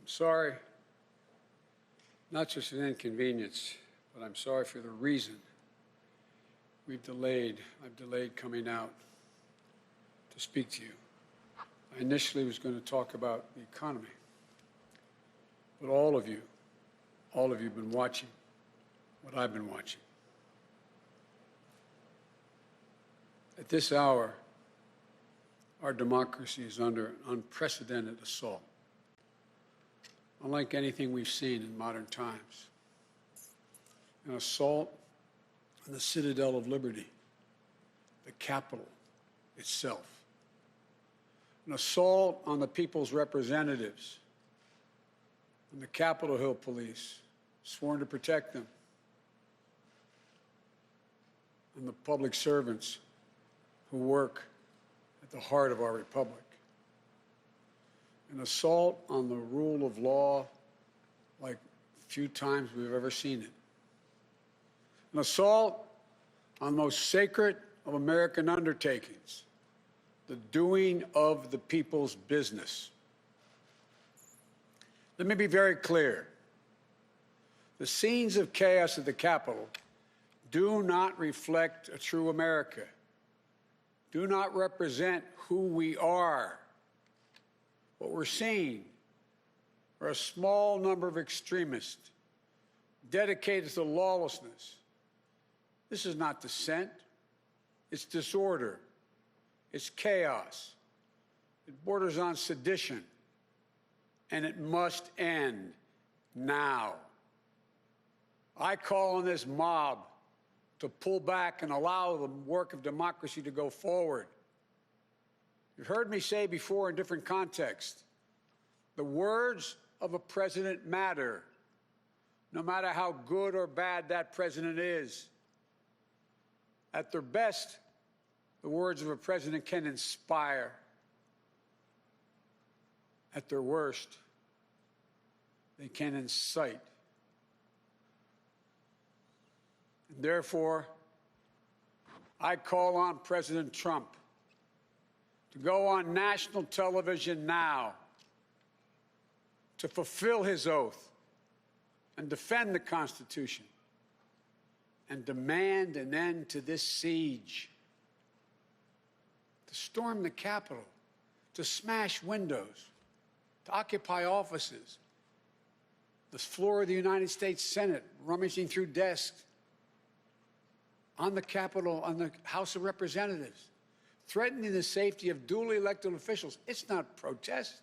I'm sorry, not just an inconvenience, but I'm sorry for the reason I've delayed coming out to speak to you. I initially was going to talk about the economy, but all of you have been watching what I've been watching. At this hour, our democracy is under an unprecedented assault, unlike anything we've seen in modern times. An assault on the citadel of liberty, the Capitol itself. An assault on the people's representatives, on the Capitol Hill police, sworn to protect them, and the public servants who work at the heart of our republic. An assault on the rule of law like few times we've ever seen it. An assault on the most sacred of American undertakings, the doing of the people's business. Let me be very clear. The scenes of chaos at the Capitol do not reflect a true America, do not represent who we are. What we're seeing are a small number of extremists dedicated to lawlessness. This is not dissent. It's disorder. It's chaos. It borders on sedition. And it must end now. I call on this mob to pull back and allow the work of democracy to go forward. You've heard me say before in different contexts, the words of a president matter, no matter how good or bad that president is. At their best, the words of a president can inspire. At their worst, they can incite. And therefore, I call on President Trump to go on national television now to fulfill his oath and defend the Constitution and demand an end to this siege, to storm the Capitol, to smash windows, to occupy offices, the floor of the United States Senate, rummaging through desks, on the Capitol, on the House of Representatives, threatening the safety of duly elected officials. It's not protest,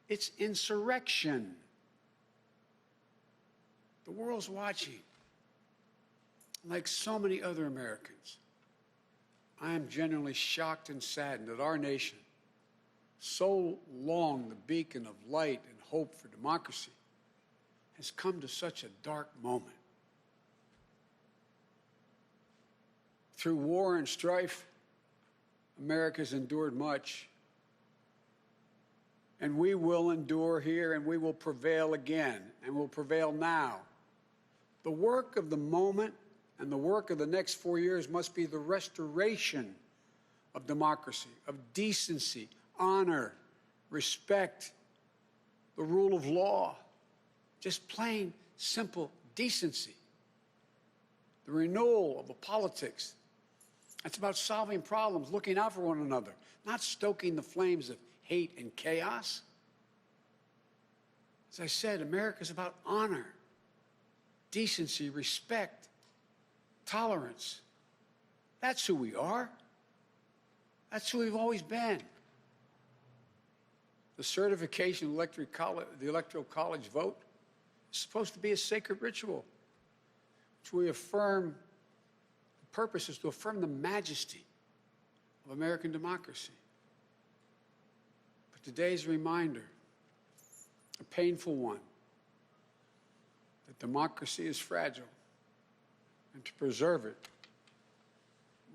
it's insurrection. The world's watching. Like so many other Americans, I am genuinely shocked and saddened that our nation, so long the beacon of light and hope for democracy, has come to such a dark moment. Through war and strife, America's endured much, and we will endure here, and we will prevail again, and will prevail now. The work of the moment and the work of the next 4 years must be the restoration of democracy, of decency, honor, respect, the rule of law, just plain, simple decency. The renewal of the politics. It's about solving problems, looking out for one another, not stoking the flames of hate and chaos. As I said, America's about honor, decency, respect, tolerance. That's who we are. That's who we've always been. The certification of the Electoral College vote is supposed to be a sacred ritual, which we affirm. The purpose is to affirm the majesty of American democracy. But today's reminder, a painful one, that democracy is fragile, and to preserve it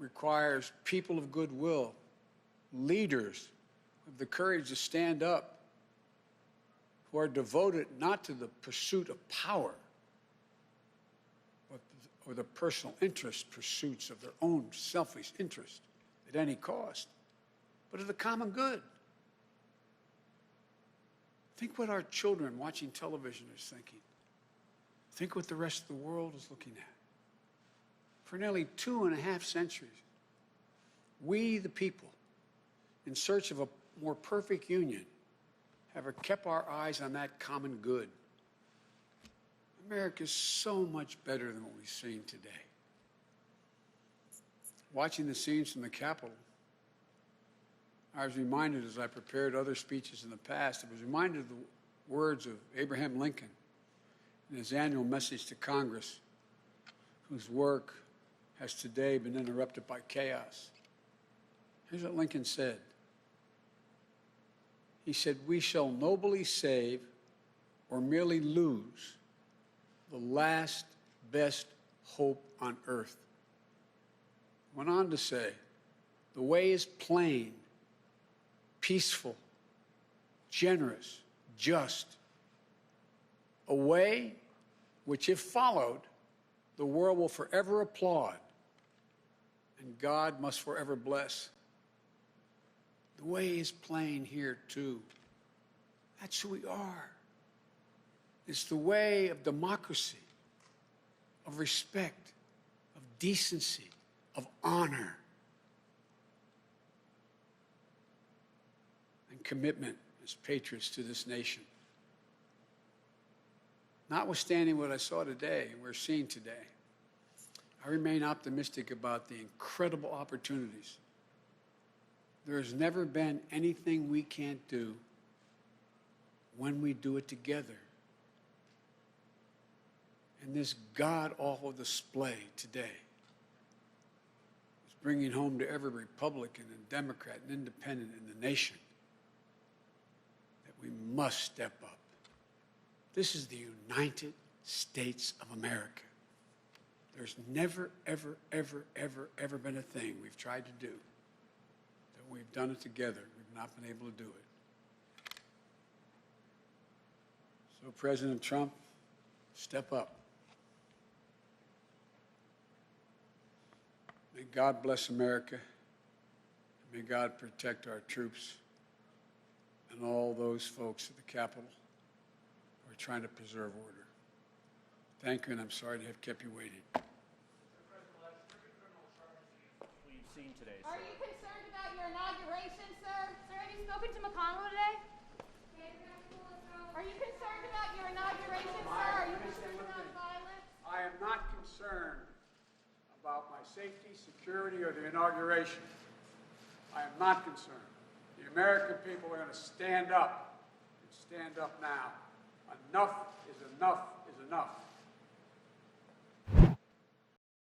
requires people of goodwill, leaders with the courage to stand up, who are devoted not to the pursuit of power, or the personal interest pursuits of their own selfish interest at any cost, but of the common good. Think what our children watching television are thinking. Think what the rest of the world is looking at. For nearly 2.5 centuries, we, the people, in search of a more perfect union, have kept our eyes on that common good. America is so much better than what we've seen today. Watching the scenes from the Capitol, I was reminded, as I prepared other speeches in the past, I was reminded of the words of Abraham Lincoln in his annual message to Congress, whose work has today been interrupted by chaos. Here's what Lincoln said. He said, "We shall nobly save or merely lose the last best hope on earth." Went on to say, "The way is plain, peaceful, generous, just, a way which, if followed, the world will forever applaud and God must forever bless." The way is plain here, too. That's who we are. It's the way of democracy, of respect, of decency, of honor, and commitment as patriots to this nation. Notwithstanding what I saw today and we're seeing today, I remain optimistic about the incredible opportunities. There has never been anything we can't do when we do it together. And this god-awful display today is bringing home to every Republican and Democrat and Independent in the nation that we must step up. This is the United States of America. There's never, ever, ever, ever, ever been a thing we've tried to do that we've done it together. We've not been able to do it. So, President Trump, step up. May God bless America. May God protect our troops and all those folks at the Capitol who are trying to preserve order. Thank you, and I'm sorry to have kept you waiting. We've seen today, Are you concerned about your inauguration, sir? Sir, have you spoken to McConnell today? Are you concerned about your inauguration, sir? Are you concerned about violence? I am not concerned about my safety, security, or the inauguration. I am not concerned. The American people are going to stand up, and stand up now. Enough is enough is enough.